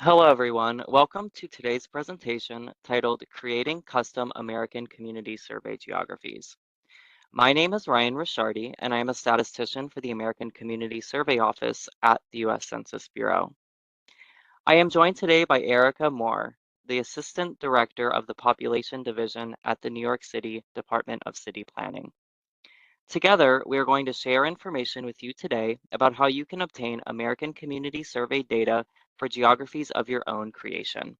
Hello, everyone. Welcome to today's presentation titled Creating Custom American Community Survey Geographies. My name is Ryan Rishardi, and I am a statistician for the American Community Survey Office at the U.S. Census Bureau. I am joined today by Erica Moore, the Assistant Director of the Population Division at the New York City Department of City Planning. Together, we are going to share information with you today about how you can obtain American Community Survey data for geographies of your own creation.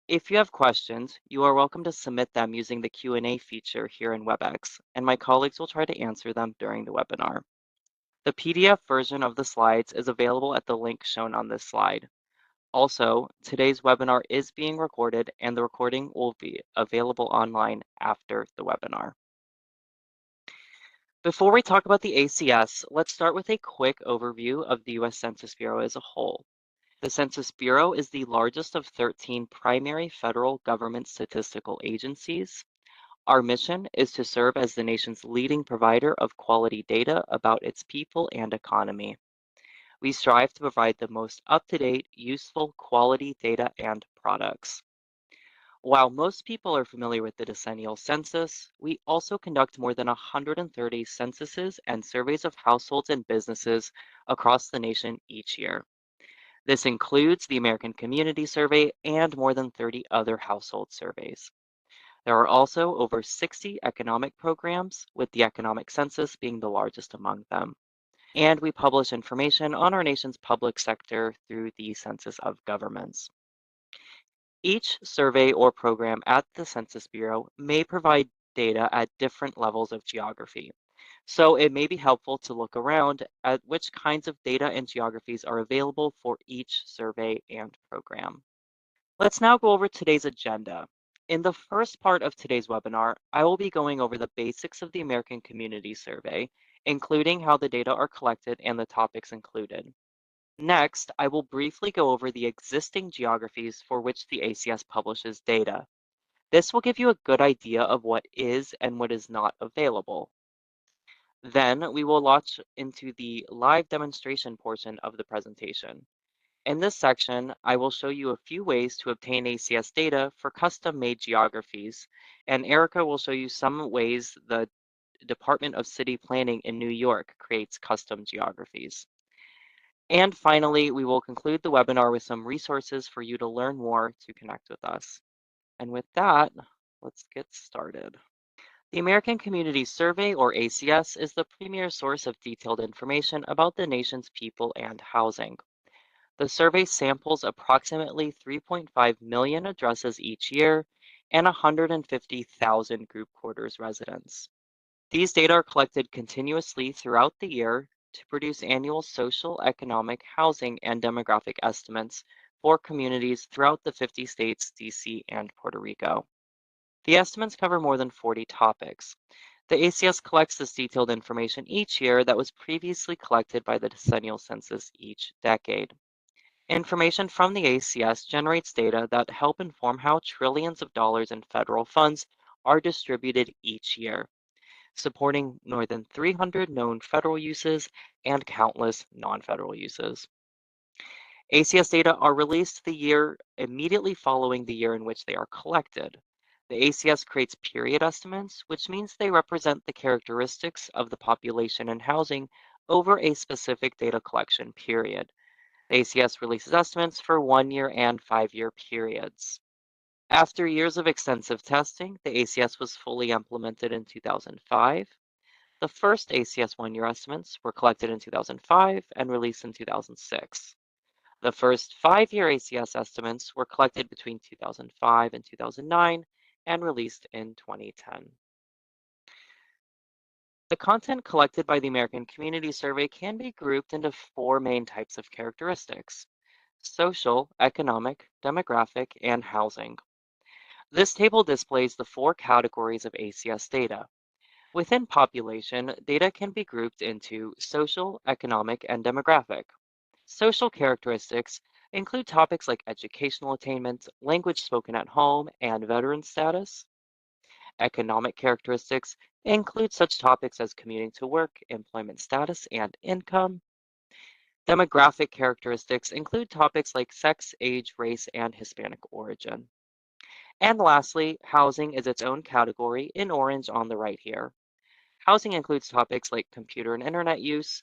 If you have questions, you are welcome to submit them using the Q&A feature here in WebEx, and my colleagues will try to answer them during the webinar. The PDF version of the slides is available at the link shown on this slide. Also, today's webinar is being recorded and the recording will be available online after the webinar. Before we talk about the ACS, let's start with a quick overview of the U.S. Census Bureau as a whole. The Census Bureau is the largest of 13 primary federal government statistical agencies. Our mission is to serve as the nation's leading provider of quality data about its people and economy. We strive to provide the most up-to-date, useful, quality data and products. While most people are familiar with the decennial census, we also conduct more than 130 censuses and surveys of households and businesses across the nation each year. This includes the American Community Survey and more than 30 other household surveys. There are also over 60 economic programs, with the economic census being the largest among them. And we publish information on our nation's public sector through the Census of Governments. Each survey or program at the Census Bureau may provide data at different levels of geography. So it may be helpful to look around at which kinds of data and geographies are available for each survey and program. Let's now go over today's agenda. In the first part of today's webinar, I will be going over the basics of the American Community Survey, including how the data are collected and the topics included. Next, I will briefly go over the existing geographies for which the ACS publishes data. This will give you a good idea of what is and what is not available. Then we will launch into the live demonstration portion of the presentation. In this section, I will show you a few ways to obtain ACS data for custom-made geographies, and Erica will show you some ways the Department of City Planning in New York creates custom geographies. And finally, we will conclude the webinar with some resources for you to learn more to connect with us. And with that, let's get started. The American Community Survey, or ACS, is the premier source of detailed information about the nation's people and housing. The survey samples approximately 3.5 million addresses each year and 150,000 group quarters residents. These data are collected continuously throughout the year to produce annual social, economic, housing, and demographic estimates for communities throughout the 50 states, DC, and Puerto Rico. The estimates cover more than 40 topics. The ACS collects this detailed information each year that was previously collected by the decennial census each decade. Information from the ACS generates data that help inform how trillions of dollars in federal funds are distributed each year, supporting more than 300 known federal uses and countless non-federal uses. ACS data are released the year immediately following the year in which they are collected. The ACS creates period estimates, which means they represent the characteristics of the population and housing over a specific data collection period. The ACS releases estimates for 1-year and 5-year periods. After years of extensive testing, the ACS was fully implemented in 2005. The first ACS 1-year estimates were collected in 2005 and released in 2006. The first 5-year ACS estimates were collected between 2005 and 2009 and released in 2010. The content collected by the American Community Survey can be grouped into 4 main types of characteristics: social, economic, demographic, and housing. This table displays the 4 categories of ACS data. Within population, data can be grouped into social, economic, and demographic. Social characteristics include topics like educational attainment, language spoken at home, and veteran status. Economic characteristics include such topics as commuting to work, employment status, and income. Demographic characteristics include topics like sex, age, race, and Hispanic origin. And lastly, housing is its own category in orange on the right here. Housing includes topics like computer and internet use,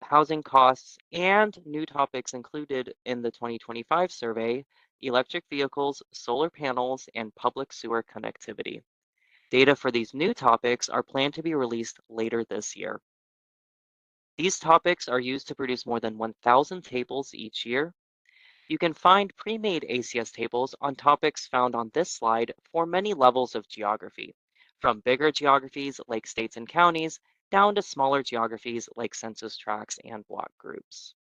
housing costs, and new topics included in the 2025 survey, electric vehicles, solar panels, and public sewer connectivity. Data for these new topics are planned to be released later this year. These topics are used to produce more than 1,000 tables each year. You can find pre-made ACS tables on topics found on this slide for many levels of geography, from bigger geographies like states and counties down to smaller geographies like census tracts and block groups.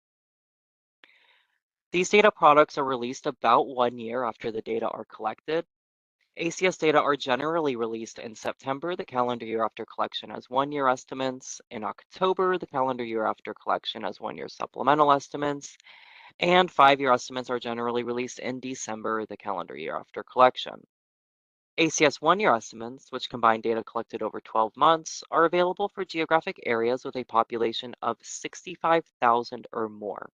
These data products are released about 1 year after the data are collected. ACS data are generally released in September, the calendar year after collection as 1 year estimates, in October, the calendar year after collection as 1 year supplemental estimates, and 5 year estimates are generally released in December, the calendar year after collection. ACS 1 year estimates, which combine data collected over 12 months, are available for geographic areas with a population of 65,000 or more.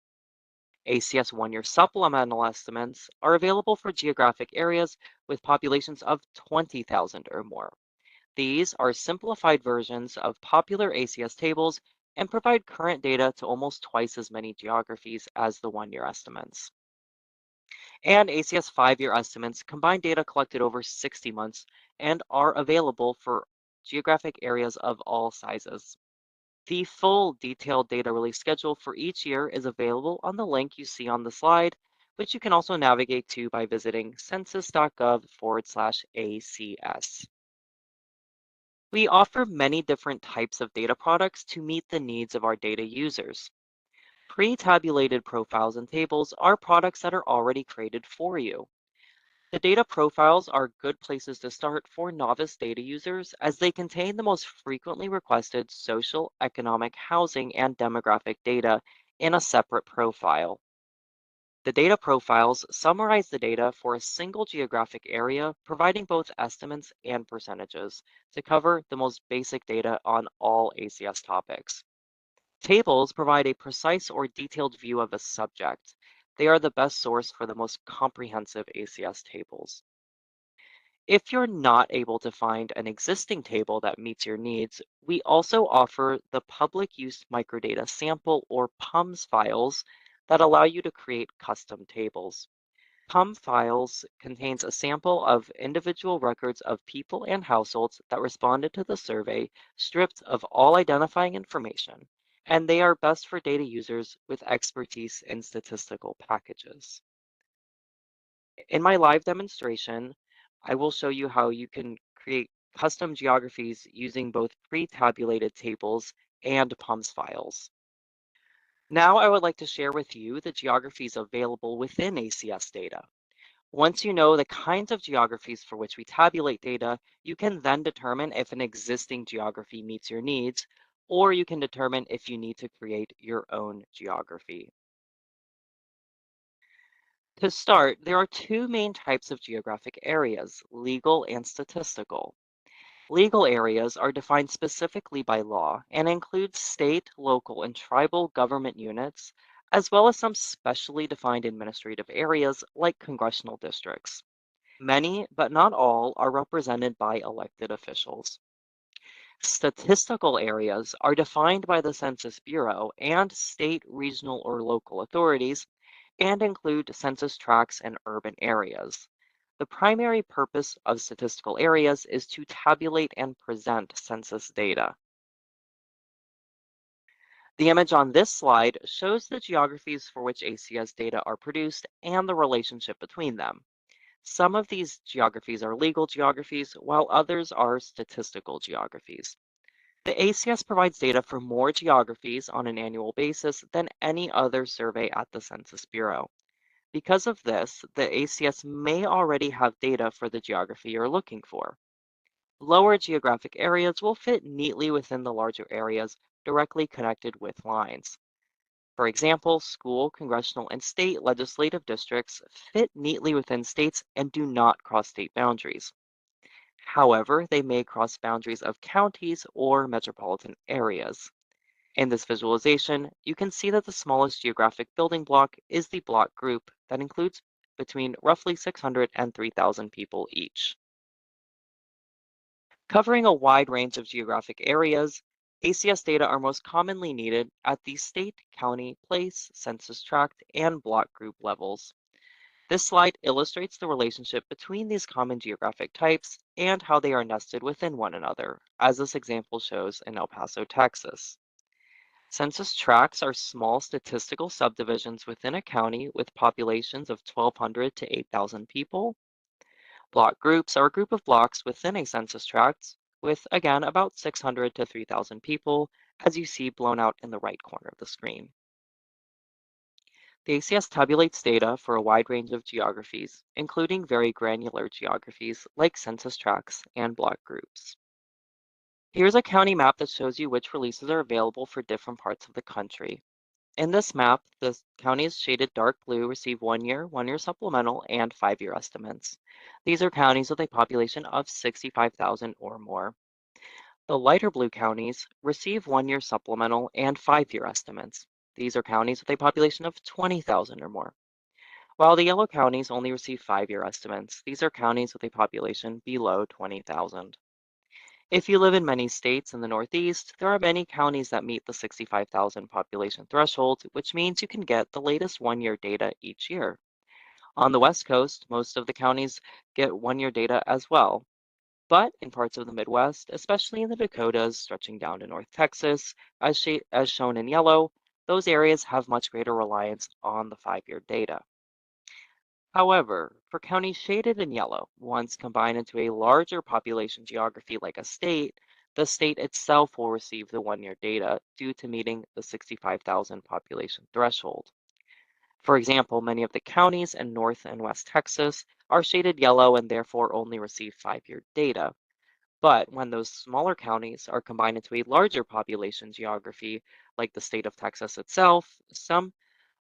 ACS 1 year supplemental estimates are available for geographic areas with populations of 20,000 or more. These are simplified versions of popular ACS tables and provide current data to almost twice as many geographies as the 1 year estimates. And ACS 5 year estimates combine data collected over 60 months and are available for geographic areas of all sizes. The full detailed data release schedule for each year is available on the link you see on the slide, which you can also navigate to by visiting census.gov/ACS. We offer many different types of data products to meet the needs of our data users. Pre-tabulated profiles and tables are products that are already created for you. The data profiles are good places to start for novice data users as they contain the most frequently requested social, economic, housing, and demographic data in a separate profile. The data profiles summarize the data for a single geographic area, providing both estimates and percentages to cover the most basic data on all ACS topics. Tables provide a precise or detailed view of a subject. They are the best source for the most comprehensive ACS tables. If you're not able to find an existing table that meets your needs, we also offer the public use microdata sample or PUMS files that allow you to create custom tables. PUM files contains a sample of individual records of people and households that responded to the survey, stripped of all identifying information, and they are best for data users with expertise in statistical packages. In my live demonstration, I will show you how you can create custom geographies using both pre-tabulated tables and PUMS files. Now I would like to share with you the geographies available within ACS data. Once you know the kinds of geographies for which we tabulate data, you can then determine if an existing geography meets your needs, or you can determine if you need to create your own geography. To start, there are two main types of geographic areas, legal and statistical. Legal areas are defined specifically by law and include state, local, and tribal government units, as well as some specially defined administrative areas like congressional districts. Many, but not all, are represented by elected officials. Statistical areas are defined by the Census Bureau and state, regional, or local authorities and include census tracts and urban areas. The primary purpose of statistical areas is to tabulate and present census data. The image on this slide shows the geographies for which ACS data are produced and the relationship between them. Some of these geographies are legal geographies, while others are statistical geographies. The ACS provides data for more geographies on an annual basis than any other survey at the Census Bureau. Because of this, the ACS may already have data for the geography you're looking for. Lower geographic areas will fit neatly within the larger areas directly connected with lines. For example, school, congressional, and state legislative districts fit neatly within states and do not cross state boundaries. However, they may cross boundaries of counties or metropolitan areas. In this visualization, you can see that the smallest geographic building block is the block group that includes between roughly 600 and 3,000 people each. Covering a wide range of geographic areas, ACS data are most commonly needed at the state, county, place, census tract, and block group levels. This slide illustrates the relationship between these common geographic types and how they are nested within one another, as this example shows in El Paso, Texas. Census tracts are small statistical subdivisions within a county with populations of 1,200 to 8,000 people. Block groups are a group of blocks within a census tract with, again, about 600 to 3,000 people, as you see blown out in the right corner of the screen. The ACS tabulates data for a wide range of geographies, including very granular geographies like census tracts and block groups. Here's a county map that shows you which releases are available for different parts of the country. In this map, the counties shaded dark blue receive 1 year supplemental, and 5-year estimates. These are counties with a population of 65,000 or more. The lighter blue counties receive 1 year supplemental and 5-year estimates. These are counties with a population of 20,000 or more. While the yellow counties only receive 5-year estimates, these are counties with a population below 20,000. If you live in many states in the Northeast, there are many counties that meet the 65,000 population threshold, which means you can get the latest 1 year data each year. On the West Coast, most of the counties get 1 year data as well. But in parts of the Midwest, especially in the Dakotas stretching down to North Texas, as shown in yellow, those areas have much greater reliance on the 5-year data. However, for counties shaded in yellow, once combined into a larger population geography like a state, the state itself will receive the 1 year data due to meeting the 65,000 population threshold. For example, many of the counties in North and West Texas are shaded yellow and therefore only receive 5-year data. But when those smaller counties are combined into a larger population geography, like the state of Texas itself, some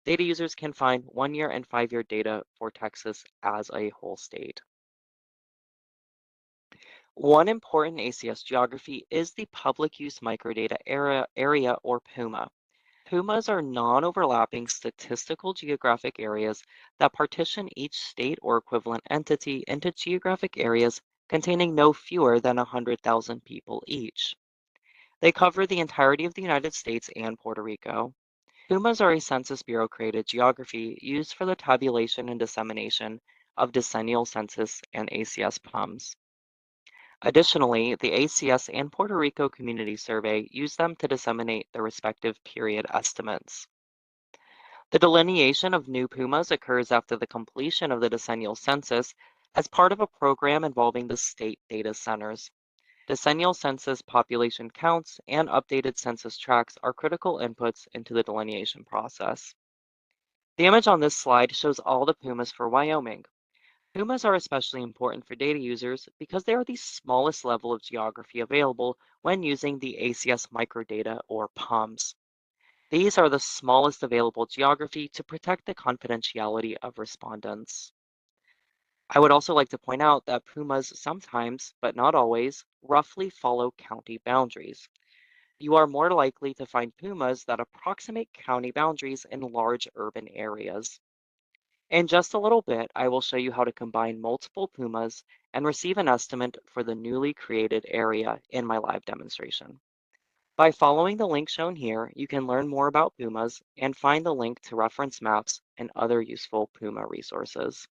data users can find 1 year and 5-year data for Texas as a whole state. One important ACS geography is the public use microdata area or PUMA. PUMAs are non-overlapping statistical geographic areas that partition each state or equivalent entity into geographic areas containing no fewer than 100,000 people each. They cover the entirety of the United States and Puerto Rico. PUMAs are a Census Bureau created geography used for the tabulation and dissemination of decennial census and ACS PUMs. Additionally, the ACS and Puerto Rico Community Survey use them to disseminate their respective period estimates. The delineation of new PUMAs occurs after the completion of the decennial census as part of a program involving the state data centers. Decennial census population counts and updated census tracts are critical inputs into the delineation process. The image on this slide shows all the PUMAs for Wyoming. PUMAs are especially important for data users because they are the smallest level of geography available when using the ACS microdata or PUMs. These are the smallest available geography to protect the confidentiality of respondents. I would also like to point out that PUMAs sometimes, but not always, roughly follow county boundaries. You are more likely to find PUMAs that approximate county boundaries in large urban areas. In just a little bit, I will show you how to combine multiple PUMAs and receive an estimate for the newly created area in my live demonstration. By following the link shown here, you can learn more about PUMAs and find the link to reference maps and other useful PUMA resources.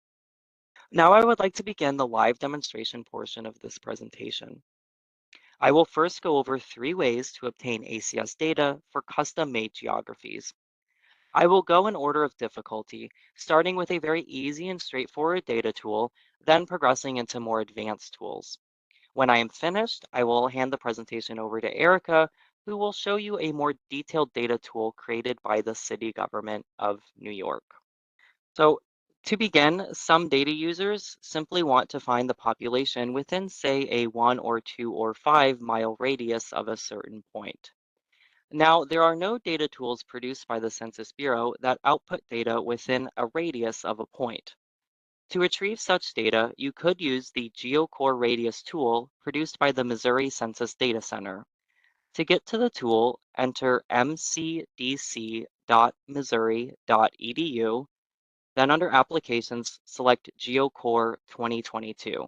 Now I would like to begin the live demonstration portion of this presentation. I will first go over 3 ways to obtain ACS data for custom-made geographies. I will go in order of difficulty, starting with a very easy and straightforward data tool, then progressing into more advanced tools. When I am finished, I will hand the presentation over to Erica, who will show you a more detailed data tool created by the city government of New York. So to begin, some data users simply want to find the population within, say, a 1 or 2 or 5 mile radius of a certain point. Now, there are no data tools produced by the Census Bureau that output data within a radius of a point. To retrieve such data, you could use the GeoCore Radius tool produced by the Missouri Census Data Center. To get to the tool, enter mcdc.missouri.edu, then under Applications, select GeoCore 2022.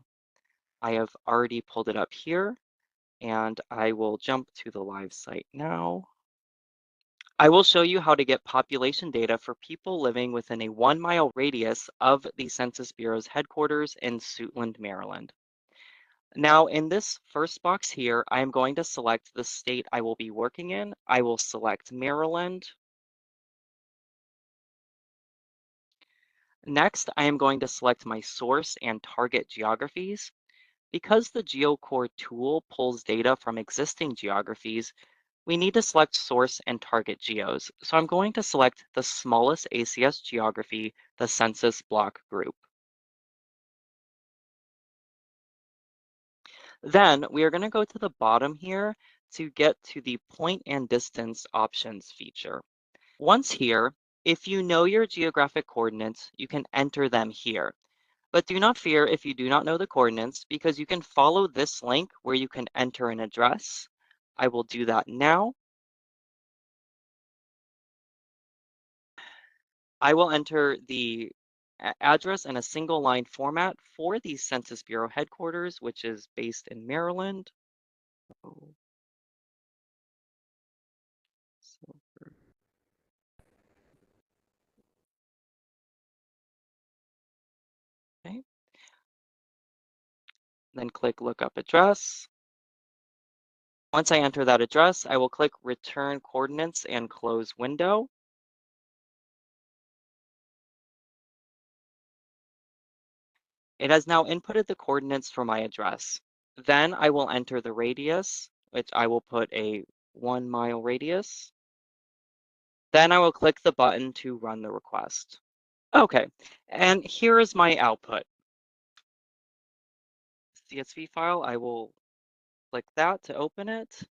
I have already pulled it up here, and I will jump to the live site now. I will show you how to get population data for people living within a 1-mile radius of the Census Bureau's headquarters in Suitland, Maryland. Now, in this first box here, I am going to select the state I will be working in. I will select Maryland. Next, I am going to select my source and target geographies. Because the GeoCore tool pulls data from existing geographies, we need to select source and target geos. So I'm going to select the smallest ACS geography, the census block group. Then we are going to go to the bottom here to get to the point and distance options feature. Once here, if you know your geographic coordinates, you can enter them here. But do not fear if you do not know the coordinates, because you can follow this link where you can enter an address. I will do that now. I will enter the address in a single line format for the Census Bureau headquarters, which is based in Maryland. Oh, Silver. Okay. Then click Lookup Address. Once I enter that address, I will click Return Coordinates and close window. It has now inputted the coordinates for my address. Then I will enter the radius, which I will put a 1-mile radius. Then I will click the button to run the request. Okay, and here is my output. CSV file, I will click that to open it.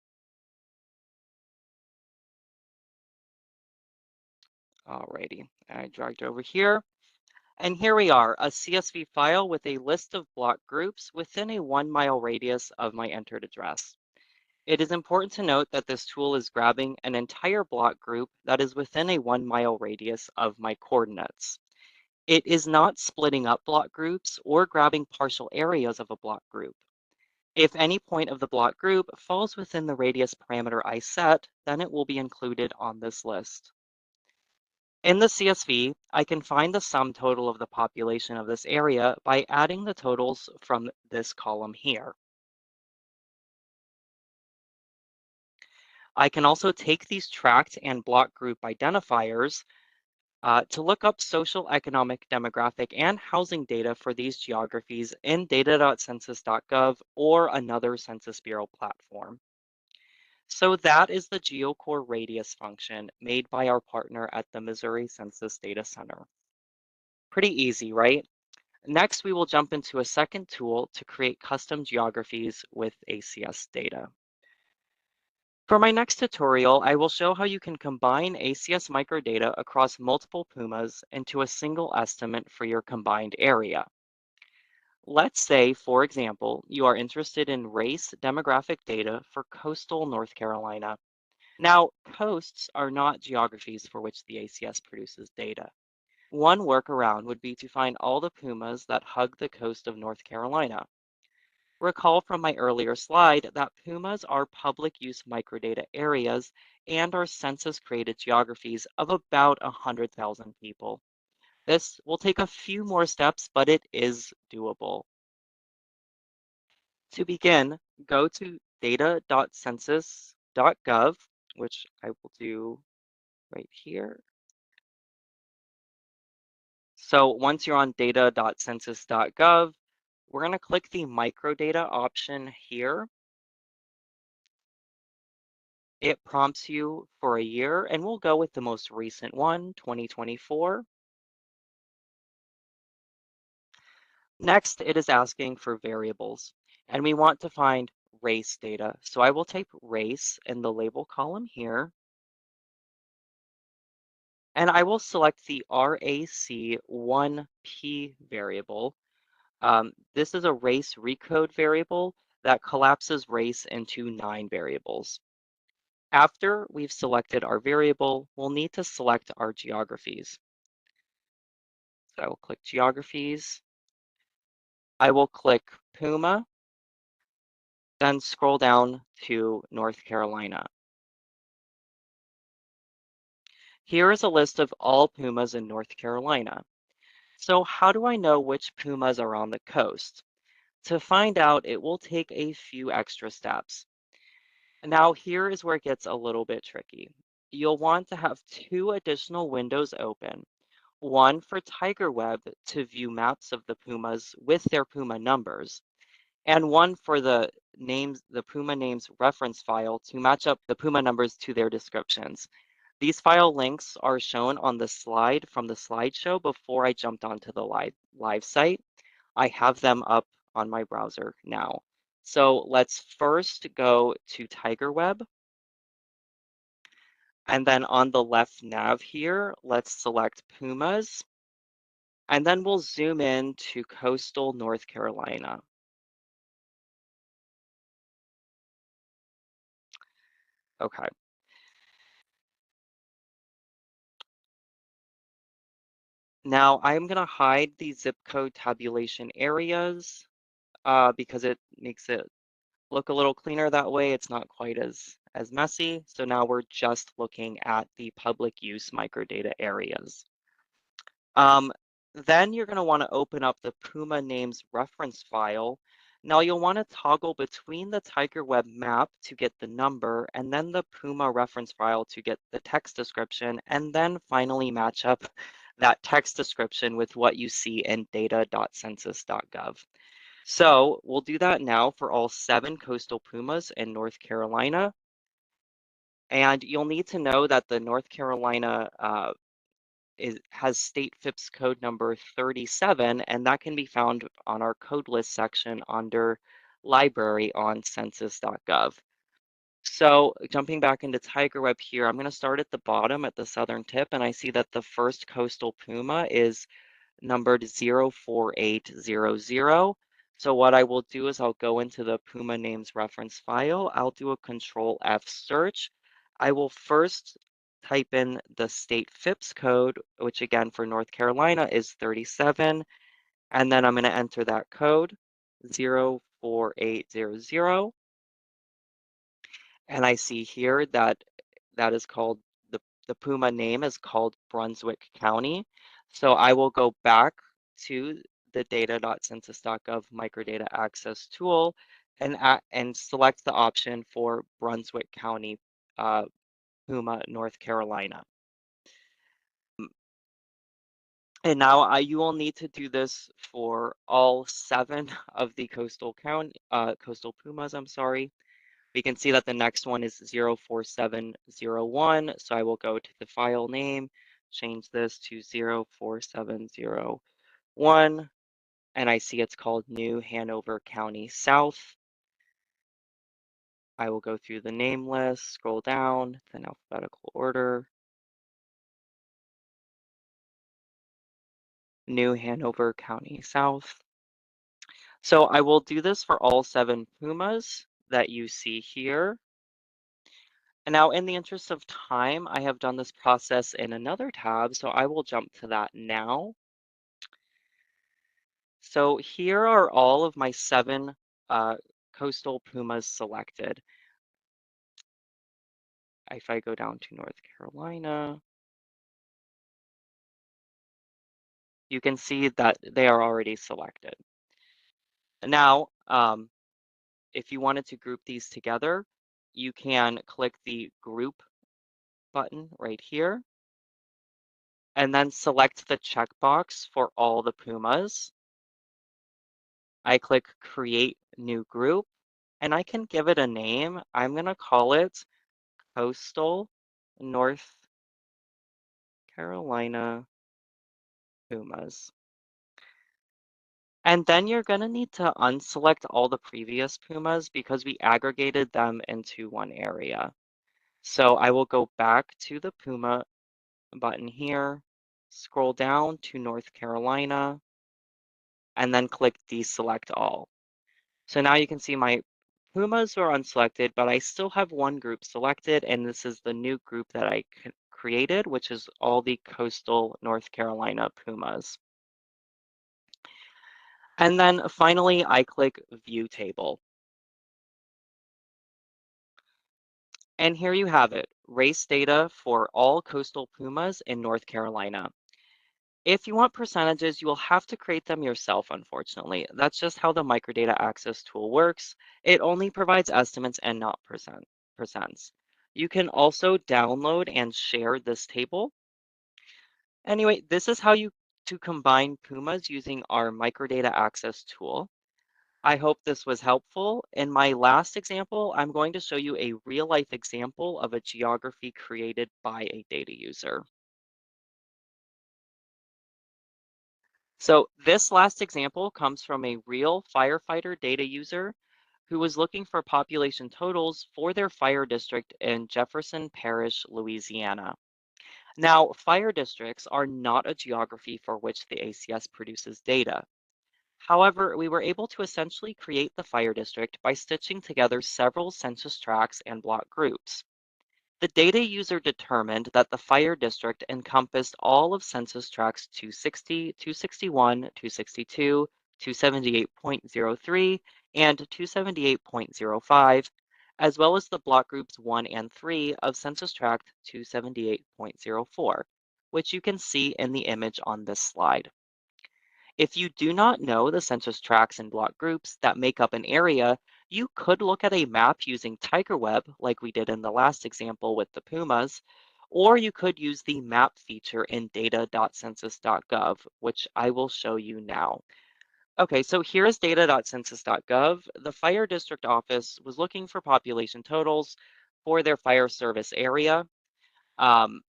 Alrighty, I dragged it over here. And here we are, a CSV file with a list of block groups within a 1-mile radius of my entered address. It is important to note that this tool is grabbing an entire block group that is within a 1-mile radius of my coordinates. It is not splitting up block groups or grabbing partial areas of a block group. If any point of the block group falls within the radius parameter I set, then it will be included on this list. In the CSV, I can find the sum total of the population of this area by adding the totals from this column here. I can also take these tract and block group identifiers to look up social, economic, demographic, and housing data for these geographies in data.census.gov or another Census Bureau platform. So that is the GeoCore radius function made by our partner at the Missouri Census Data Center. Pretty easy, right? Next, we will jump into a second tool to create custom geographies with ACS data. For my next tutorial, I will show how you can combine ACS microdata across multiple PUMAs into a single estimate for your combined area. Let's say, for example, you are interested in race demographic data for coastal North Carolina. Now, coasts are not geographies for which the ACS produces data. One workaround would be to find all the pumas that hug the coast of North Carolina. Recall from my earlier slide that pumas are public use microdata areas and are census created geographies of about 100,000 people. This will take a few more steps, but it is doable. To begin, go to data.census.gov, which I will do right here. So once you're on data.census.gov, we're going to click the microdata option here. It prompts you for a year, and we'll go with the most recent one, 2024. Next, it is asking for variables, and we want to find race data. So I will type race in the label column here, and I will select the RAC1P variable. This is a race recode variable that collapses race into 9 variables. After we've selected our variable, we'll need to select our geographies. So I will click Geographies. I will click Puma, then scroll down to North Carolina. Here is a list of all pumas in North Carolina. So how do I know which pumas are on the coast? To find out, it will take a few extra steps. Now, here is where it gets a little bit tricky. You'll want to have two additional windows open, one for TigerWeb to view maps of the pumas with their puma numbers, and one for the puma names reference file to match up the puma numbers to their descriptions. These file links are shown on the slide from the slideshow before I jumped onto the live site. I have them up on my browser now. So let's first go to TigerWeb, and then on the left nav here, let's select Pumas, and then we'll zoom in to coastal North Carolina. Okay. Now I'm gonna hide the zip code tabulation areas because it makes it look a little cleaner that way. It's not quite as messy. So now we're just looking at the public use microdata areas. Um, then you're going to want to open up the Puma names reference file. Now you'll want to toggle between the TigerWeb map to get the number, and then the Puma reference file to get the text description, and then finally match up that text description with what you see in data.census.gov. So we'll do that now for all 7 coastal pumas in North Carolina. And you'll need to know that the North Carolina has state FIPS code number 37, and that can be found on our code list section under library on census.gov. So jumping back into TigerWeb here, I'm going to start at the bottom at the southern tip, and I see that the first coastal puma is numbered 04800. So what I will do is I'll go into the Puma names reference file. I'll do a control F search. I will first type in the state FIPS code, which again for North Carolina is 37, and then I'm going to enter that code 04800. And I see here that that is called the Puma name is called Brunswick County. So I will go back to the data.census.gov microdata access tool and select the option for Brunswick County, Puma, North Carolina. And now you will need to do this for all 7 of the coastal pumas, I'm sorry. We can see that the next one is 04701. So I will go to the file name, change this to 04701, and I see it's called New Hanover County South. I will go through the name list, scroll down, then alphabetical order, New Hanover County South. So I will do this for all 7 pumas that you see here. And now in the interest of time, I have done this process in another tab, so I will jump to that now. So here are all of my 7 coastal pumas selected. If I go down to North Carolina, you can see that they are already selected. Now, if you wanted to group these together, you can click the group button right here, and then select the checkbox for all the pumas. I click create new group, and I can give it a name. I'm going to call it Coastal North Carolina Pumas. And then you're going to need to unselect all the previous Pumas because we aggregated them into one area. So I will go back to the Puma button here, scroll down to North Carolina, and then click deselect all. So now you can see my Pumas are unselected, but I still have one group selected, and this is the new group that I created, which is all the coastal North Carolina pumas. And then finally, I click View Table. And here you have it, race data for all coastal pumas in North Carolina. If you want percentages, you will have to create them yourself, unfortunately. That's just how the microdata access tool works. It only provides estimates and not percents. You can also download and share this table. Anyway, this is how you to combine pumas using our microdata access tool. I hope this was helpful. In my last example, I'm going to show you a real life example of a geography created by a data user. So this last example comes from a real firefighter data user who was looking for population totals for their fire district in Jefferson Parish, Louisiana. Now, fire districts are not a geography for which the ACS produces data. However, we were able to essentially create the fire district by stitching together several census tracts and block groups. The data user determined that the fire district encompassed all of census tracts 260, 261, 262, 278.03, and 278.05, as well as the block groups 1 and 3 of census tract 278.04, which you can see in the image on this slide. If you do not know the census tracts and block groups that make up an area, you could look at a map using TigerWeb, like we did in the last example with the pumas, or you could use the map feature in data.census.gov, which I will show you now. Okay, so here is data.census.gov. The fire district office was looking for population totals for their fire service area. Um,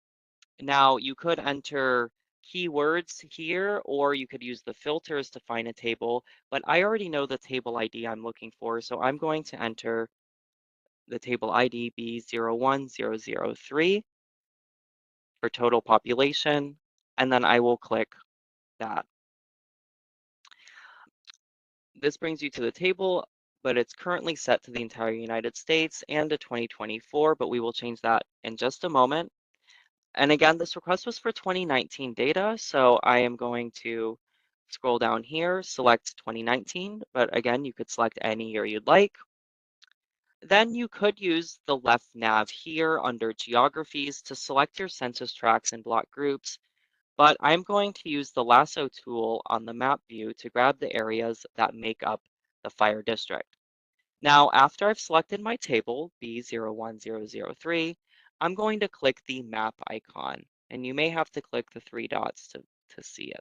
Now, you could enter keywords here, or you could use the filters to find a table, but I already know the table ID I'm looking for, so I'm going to enter the table ID B01003 for total population, and then I will click that. This brings you to the table, but it's currently set to the entire United States and to 2024, but we will change that in just a moment. And again, this request was for 2019 data, so I am going to scroll down here, select 2019, but again, you could select any year you'd like. Then you could use the left nav here under Geographies to select your census tracts and block groups, but I'm going to use the lasso tool on the map view to grab the areas that make up the fire district. Now, after I've selected my table, B01003, I'm going to click the map icon, and you may have to click the three dots to see it.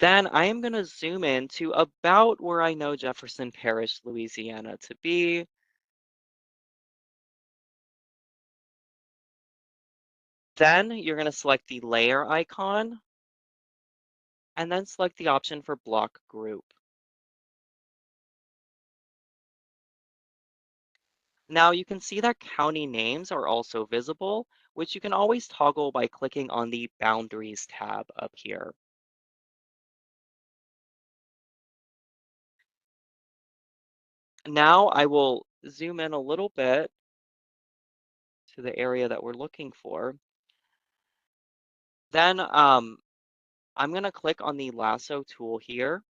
Then I am going to zoom in to about where I know Jefferson Parish, Louisiana to be. Then you're going to select the layer icon, and then select the option for block group. Now you can see that county names are also visible, which you can always toggle by clicking on the Boundaries tab up here. Now I will zoom in a little bit to the area that we're looking for. Then I'm going to click on the lasso tool here,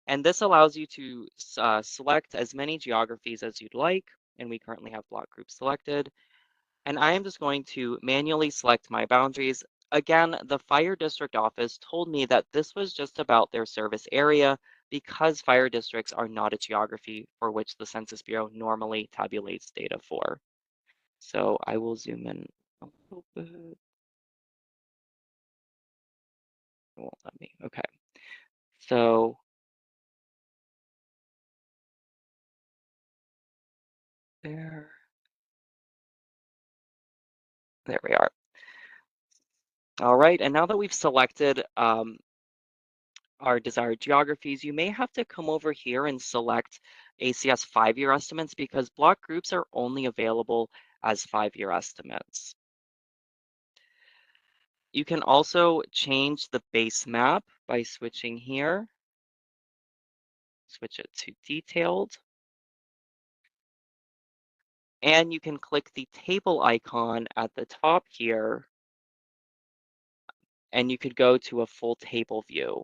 and this allows you to select as many geographies as you'd like, and we currently have block groups selected. And I am just going to manually select my boundaries. Again, the fire district office told me that this was just about their service area because fire districts are not a geography for which the Census Bureau normally tabulates data for. So I will zoom in a little bit. It won't let me. Okay. So there, there we are. All right. And now that we've selected our desired geographies, you may have to come over here and select ACS 5-year estimates because block groups are only available as 5-year estimates. You can also change the base map by switching here. Switch it to detailed. And you can click the table icon at the top here, and you could go to a full table view.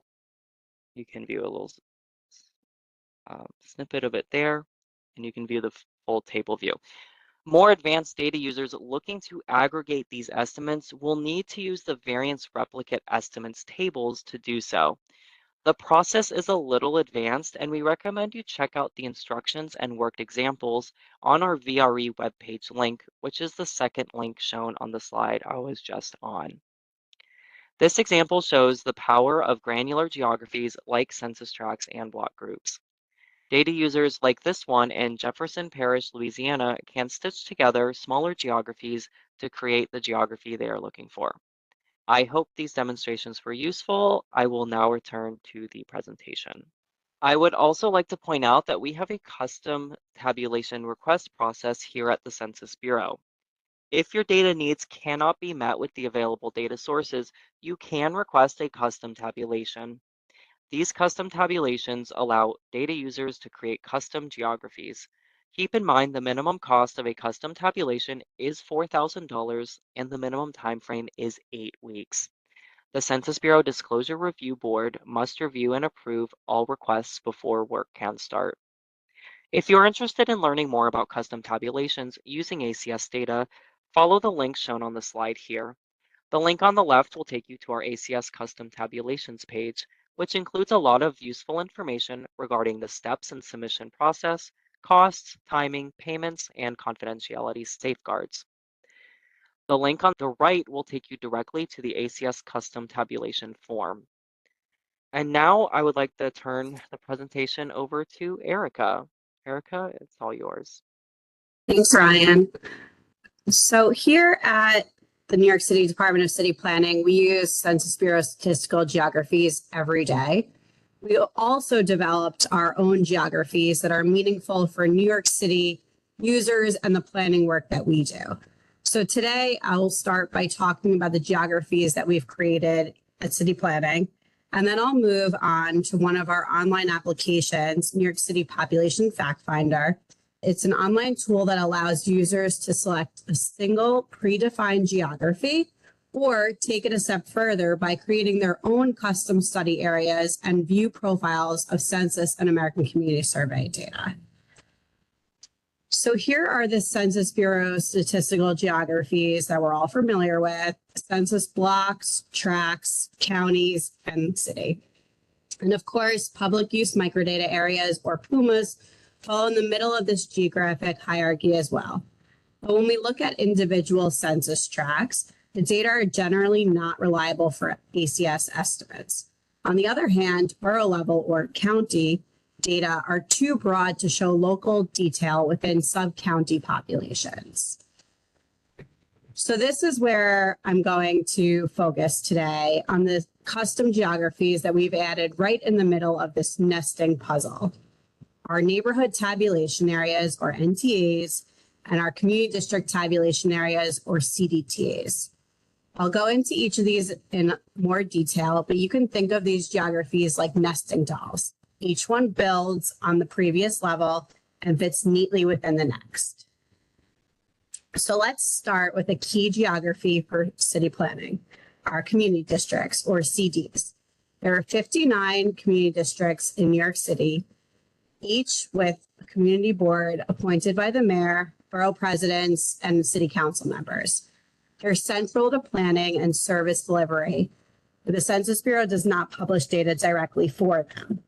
You can view a little snippet of it there, and you can view the full table view. More advanced data users looking to aggregate these estimates will need to use the variance replicate estimates tables to do so. The process is a little advanced, and we recommend you check out the instructions and worked examples on our VRE webpage link, which is the second link shown on the slide I was just on. This example shows the power of granular geographies like census tracts and block groups. Data users like this one in Jefferson Parish, Louisiana, can stitch together smaller geographies to create the geography they are looking for. I hope these demonstrations were useful. I will now return to the presentation. I would also like to point out that we have a custom tabulation request process here at the Census Bureau. If your data needs cannot be met with the available data sources, you can request a custom tabulation. These custom tabulations allow data users to create custom geographies. Keep in mind the minimum cost of a custom tabulation is $4,000 and the minimum time frame is 8 weeks. The Census Bureau Disclosure Review Board must review and approve all requests before work can start. If you're interested in learning more about custom tabulations using ACS data, follow the link shown on the slide here. The link on the left will take you to our ACS Custom Tabulations page, which includes a lot of useful information regarding the steps and submission process, costs, timing, payments, and confidentiality safeguards. The link on the right will take you directly to the ACS Custom Tabulation form. And now I would like to turn the presentation over to Erica. Erica, it's all yours. Thanks, Ryan. So here at the New York City Department of City Planning, we use Census Bureau statistical geographies every day. We also developed our own geographies that are meaningful for New York City users and the planning work that we do. So today I'll start by talking about the geographies that we've created at City Planning, and then I'll move on to one of our online applications, New York City Population Fact Finder. It's an online tool that allows users to select a single predefined geography or take it a step further by creating their own custom study areas and view profiles of census and American Community Survey data. So here are the Census Bureau statistical geographies that we're all familiar with: census blocks, tracts, counties, and city. And of course, public use microdata areas, or PUMAs, fall in the middle of this geographic hierarchy as well. But when we look at individual census tracts, the data are generally not reliable for ACS estimates. On the other hand, borough level or county data are too broad to show local detail within sub-county populations. So this is where I'm going to focus today, on the custom geographies that we've added right in the middle of this nesting puzzle: our neighborhood tabulation areas, or NTAs, and our community district tabulation areas, or CDTAs. I'll go into each of these in more detail, but you can think of these geographies like nesting dolls. Each one builds on the previous level and fits neatly within the next. So let's start with a key geography for city planning: our community districts, or CDs. There are 59 community districts in New York City, each with a community board appointed by the mayor, borough presidents, and city council members. They're central to planning and service delivery, but the Census Bureau does not publish data directly for them.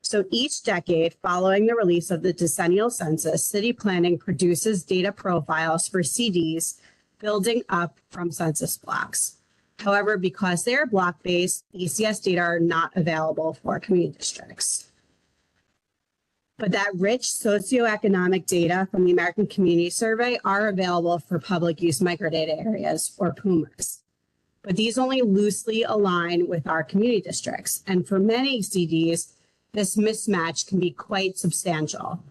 So each decade following the release of the decennial census, city planning produces data profiles for CDs building up from census blocks. However, because they are block-based, ACS data are not available for community districts. But that rich socioeconomic data from the American Community Survey are available for public use microdata areas, or PUMAs. But these only loosely align with our community districts. And for many CDs, this mismatch can be quite substantial.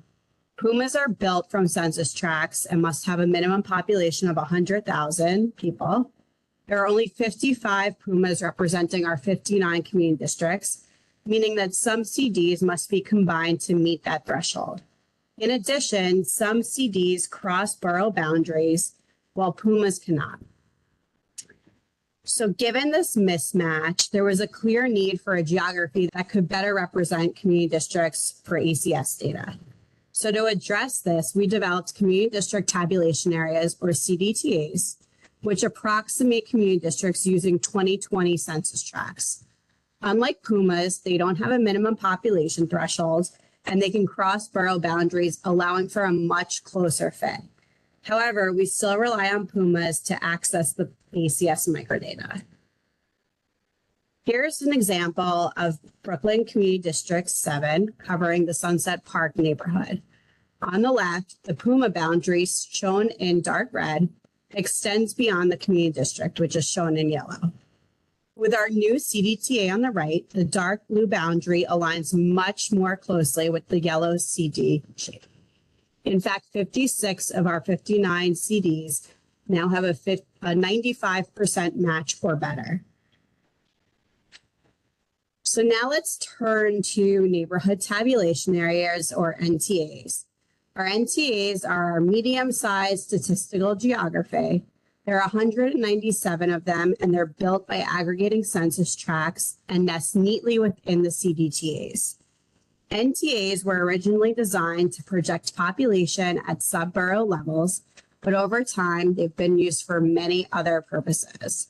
PUMAs are built from census tracts and must have a minimum population of 100,000 people. There are only 55 PUMAs representing our 59 community districts, meaning that some CDs must be combined to meet that threshold. In addition, some CDs cross borough boundaries while PUMAs cannot. So given this mismatch, there was a clear need for a geography that could better represent community districts for ACS data. So to address this, we developed community district tabulation areas, or CDTAs, which approximate community districts using 2020 census tracts. Unlike PUMAs, they don't have a minimum population threshold, and they can cross borough boundaries, allowing for a much closer fit. However, we still rely on PUMAs to access the ACS microdata. Here's an example of Brooklyn Community District 7 covering the Sunset Park neighborhood. On the left, the PUMA boundary, shown in dark red, extends beyond the community district, which is shown in yellow. With our new CDTA on the right, the dark blue boundary aligns much more closely with the yellow CD shape. In fact, 56 of our 59 CDs now have a 95% match or better. So now let's turn to neighborhood tabulation areas, or NTAs. Our NTAs are our medium-sized statistical geography. There are 197 of them, and they're built by aggregating census tracts and nest neatly within the CDTAs. NTAs were originally designed to project population at sub-borough levels, but over time, they've been used for many other purposes.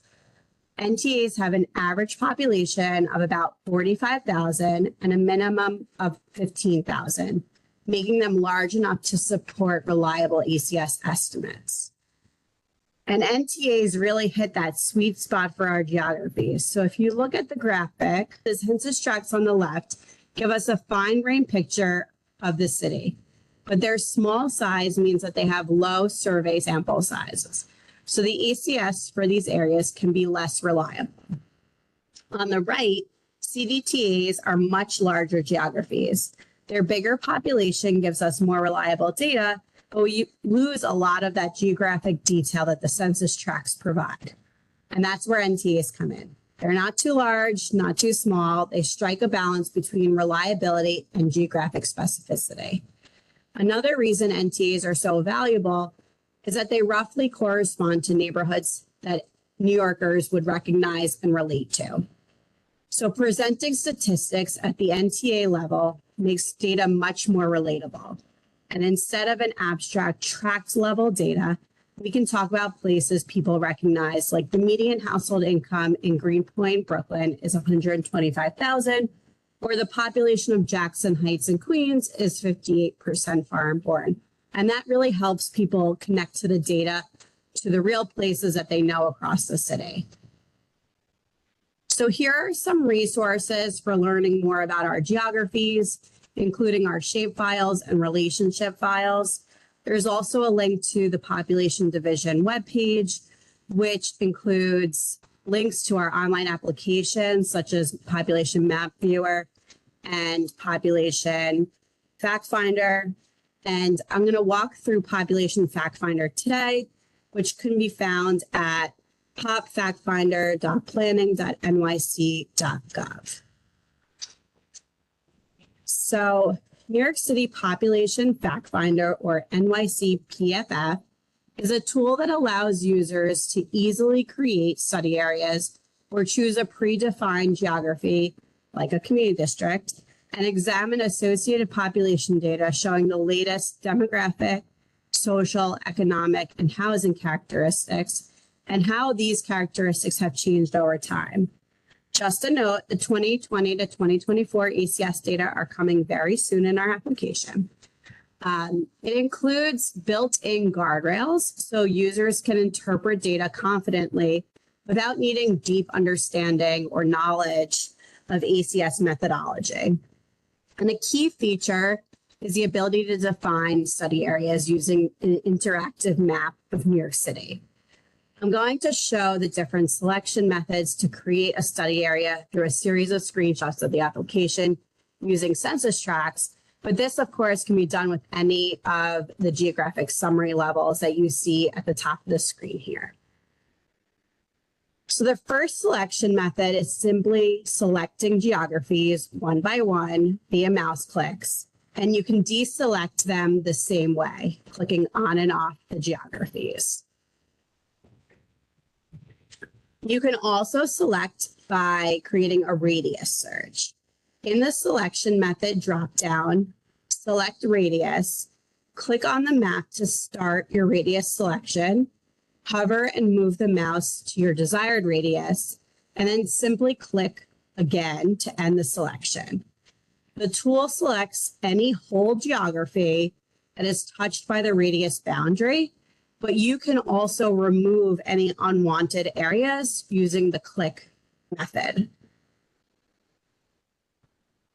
NTAs have an average population of about 45,000 and a minimum of 15,000, making them large enough to support reliable ACS estimates. And NTAs really hit that sweet spot for our geographies. So if you look at the graphic, the census tracts on the left give us a fine-grained picture of the city, but their small size means that they have low survey sample sizes. So the ACS for these areas can be less reliable. On the right, CDTAs are much larger geographies. Their bigger population gives us more reliable data, but we lose a lot of that geographic detail that the census tracts provide. And that's where NTAs come in. They're not too large, not too small. They strike a balance between reliability and geographic specificity. Another reason NTAs are so valuable is that they roughly correspond to neighborhoods that New Yorkers would recognize and relate to. So presenting statistics at the NTA level makes data much more relatable. And instead of an abstract tract level data, we can talk about places people recognize, like the median household income in Greenpoint, Brooklyn is 125,000, or the population of Jackson Heights and Queens is 58% foreign born. And that really helps people connect to the data, to the real places that they know across the city. So here are some resources for learning more about our geographies, including our shapefiles and relationship files. There's also a link to the Population Division webpage, which includes links to our online applications, such as Population Map Viewer and Population Fact Finder. And I'm going to walk through Population Fact Finder today, which can be found at popfactfinder.planning.nyc.gov. So New York City Population Fact Finder, or NYC PFF, is a tool that allows users to easily create study areas or choose a predefined geography, like a community district, and examine associated population data showing the latest demographic, social, economic, and housing characteristics, and how these characteristics have changed over time. Just a note, the 2020 to 2024 ACS data are coming very soon in our application. It includes built-in guardrails, so users can interpret data confidently without needing deep understanding or knowledge of ACS methodology. And a key feature is the ability to define study areas using an interactive map of New York City. I'm going to show the different selection methods to create a study area through a series of screenshots of the application using census tracts, but this, of course, can be done with any of the geographic summary levels that you see at the top of the screen here. So the first selection method is simply selecting geographies one by one via mouse clicks, and you can deselect them the same way, clicking on and off the geographies. You can also select by creating a radius search. In the selection method dropdown, select radius, click on the map to start your radius selection, hover and move the mouse to your desired radius, and then simply click again to end the selection. The tool selects any whole geography that is touched by the radius boundary, but you can also remove any unwanted areas using the click method.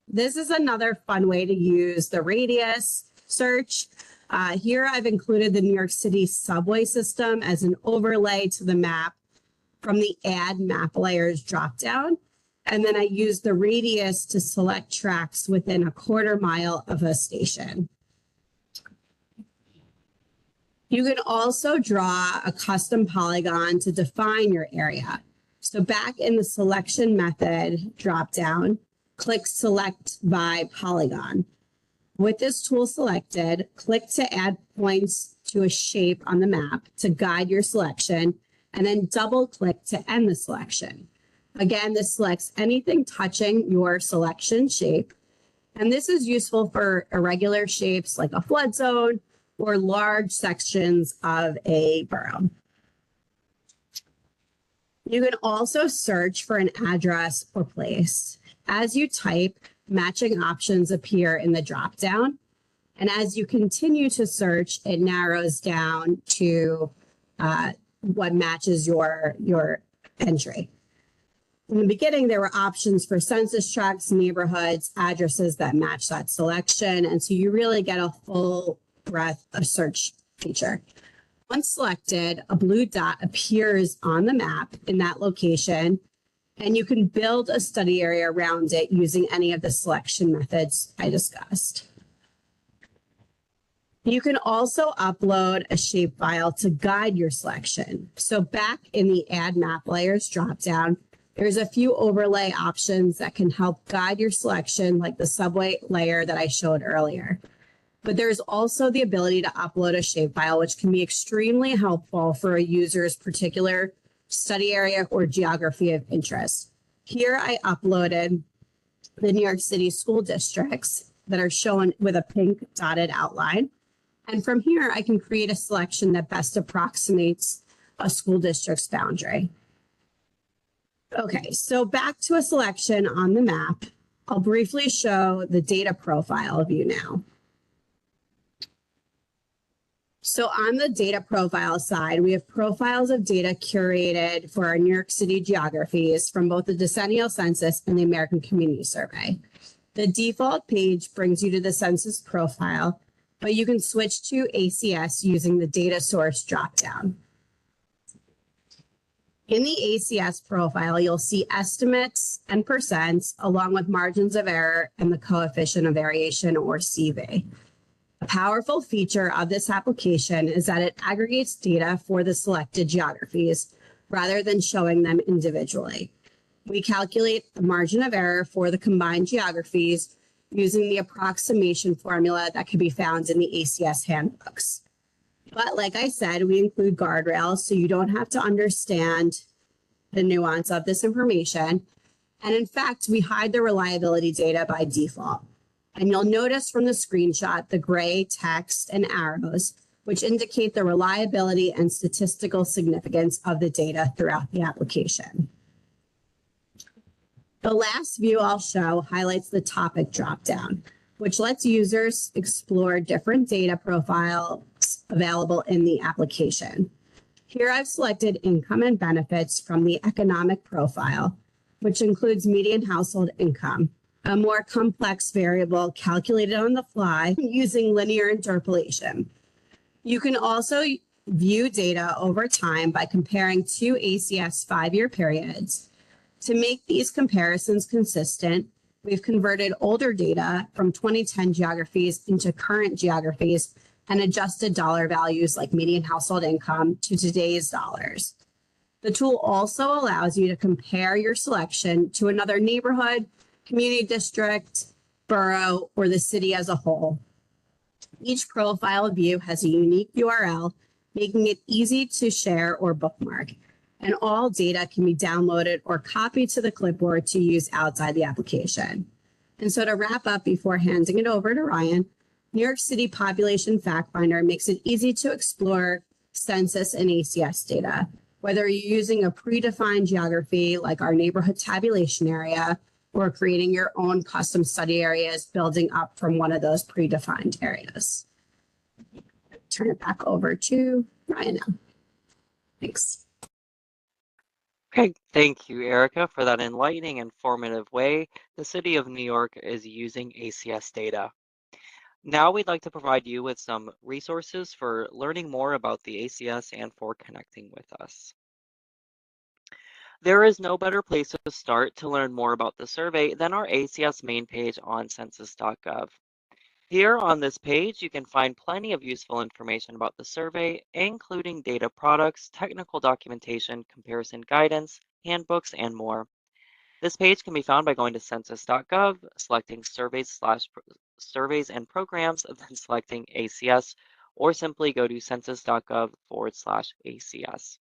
This is another fun way to use the radius search. Here I've included the New York City subway system as an overlay to the map from the Add Map Layers dropdown. And then I use the radius to select tracks within a quarter mile of a station. You can also draw a custom polygon to define your area. So back in the selection method dropdown, click Select by Polygon. With this tool selected, click to add points to a shape on the map to guide your selection, and then double click to end the selection. Again, this selects anything touching your selection shape, and this is useful for irregular shapes like a flood zone or large sections of a borough. You can also search for an address or place. As you type, matching options appear in the dropdown. And as you continue to search, it narrows down to what matches your entry. In the beginning, there were options for census tracts, neighborhoods, addresses that match that selection. And so you really get a full breadth of search feature. Once selected, a blue dot appears on the map in that location, and you can build a study area around it using any of the selection methods I discussed. You can also upload a shapefile to guide your selection. So back in the Add Map Layers dropdown, there's a few overlay options that can help guide your selection, like the subway layer that I showed earlier. But there's also the ability to upload a shapefile, which can be extremely helpful for a user's particular study area or geography of interest. Here I uploaded the New York City school districts that are shown with a pink dotted outline. And from here, I can create a selection that best approximates a school district's boundary. Okay, so back to a selection on the map. I'll briefly show the data profile view now. So on the data profile side, we have profiles of data curated for our New York City geographies from both the decennial census and the American Community Survey. The default page brings you to the census profile, but you can switch to ACS using the data source dropdown. In the ACS profile, you'll see estimates and percents along with margins of error and the coefficient of variation, or CV. A powerful feature of this application is that it aggregates data for the selected geographies rather than showing them individually. We calculate the margin of error for the combined geographies using the approximation formula that can be found in the ACS handbooks. But like I said, we include guardrails so you don't have to understand the nuance of this information. And in fact, we hide the reliability data by default. And you'll notice from the screenshot the gray text and arrows, which indicate the reliability and statistical significance of the data throughout the application. The last view I'll show highlights the topic dropdown, which lets users explore different data profiles available in the application. Here I've selected income and benefits from the economic profile, which includes median household income, a more complex variable calculated on the fly using linear interpolation. You can also view data over time by comparing two ACS 5-year periods. To make these comparisons consistent, we've converted older data from 2010 geographies into current geographies and adjusted dollar values like median household income to today's dollars. The tool also allows you to compare your selection to another neighborhood, community district, borough, or the city as a whole. Each profile view has a unique URL, making it easy to share or bookmark. And all data can be downloaded or copied to the clipboard to use outside the application. And so to wrap up before handing it over to Ryan, New York City Population Fact Finder makes it easy to explore census and ACS data, whether you're using a predefined geography like our neighborhood tabulation area, or creating your own custom study areas building up from one of those predefined areas. Turn it back over to Ryan now. Thanks. Okay, thank you, Erica, for that enlightening and informative way the City of New York is using ACS data. Now we'd like to provide you with some resources for learning more about the ACS and for connecting with us. There is no better place to start to learn more about the survey than our ACS main page on census.gov. Here on this page, you can find plenty of useful information about the survey, including data products, technical documentation, comparison guidance, handbooks, and more. This page can be found by going to census.gov, selecting surveys and programs, and then selecting ACS, or simply go to census.gov/ACS.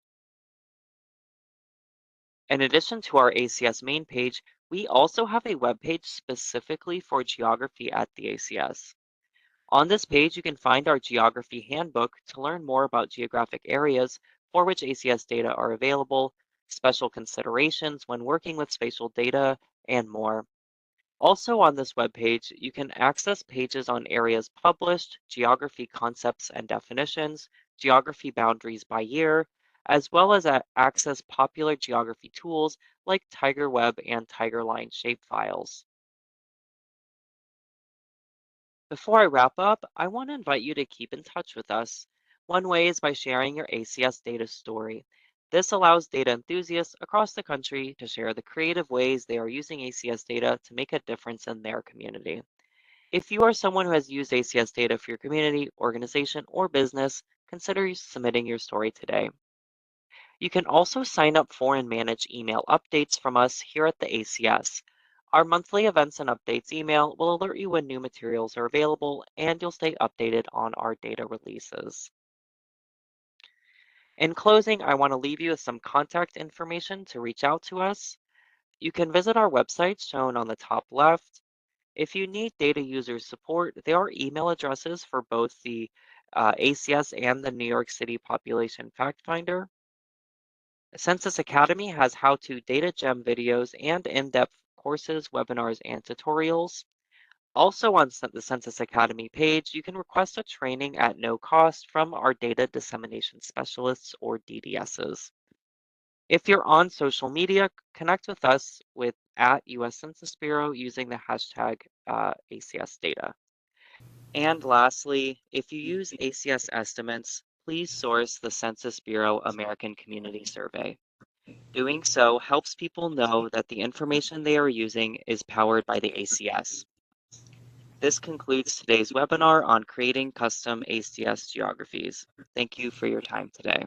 In addition to our ACS main page, we also have a webpage specifically for geography at the ACS. On this page, you can find our geography handbook to learn more about geographic areas for which ACS data are available, special considerations when working with spatial data, and more. Also on this webpage, you can access pages on areas published, geography concepts and definitions, geography boundaries by year, as well as access popular geography tools like TigerWeb and TigerLine shapefiles. Before I wrap up, I want to invite you to keep in touch with us. One way is by sharing your ACS data story. This allows data enthusiasts across the country to share the creative ways they are using ACS data to make a difference in their community. If you are someone who has used ACS data for your community, organization, or business, consider submitting your story today. You can also sign up for and manage email updates from us here at the ACS. Our monthly events and updates email will alert you when new materials are available, and you'll stay updated on our data releases. In closing, I want to leave you with some contact information to reach out to us. You can visit our website shown on the top left. If you need data user support, there are email addresses for both the ACS and the New York City Population Fact Finder. Census Academy has how-to data gem videos and in-depth courses, webinars, and tutorials. Also on the Census Academy page, you can request a training at no cost from our data dissemination specialists or DDSs. If you're on social media, connect with us with at US Census Bureau using the hashtag ACS data. And lastly, if you use ACS estimates, please source the Census Bureau American Community Survey. Doing so helps people know that the information they are using is powered by the ACS. This concludes today's webinar on creating custom ACS geographies. Thank you for your time today.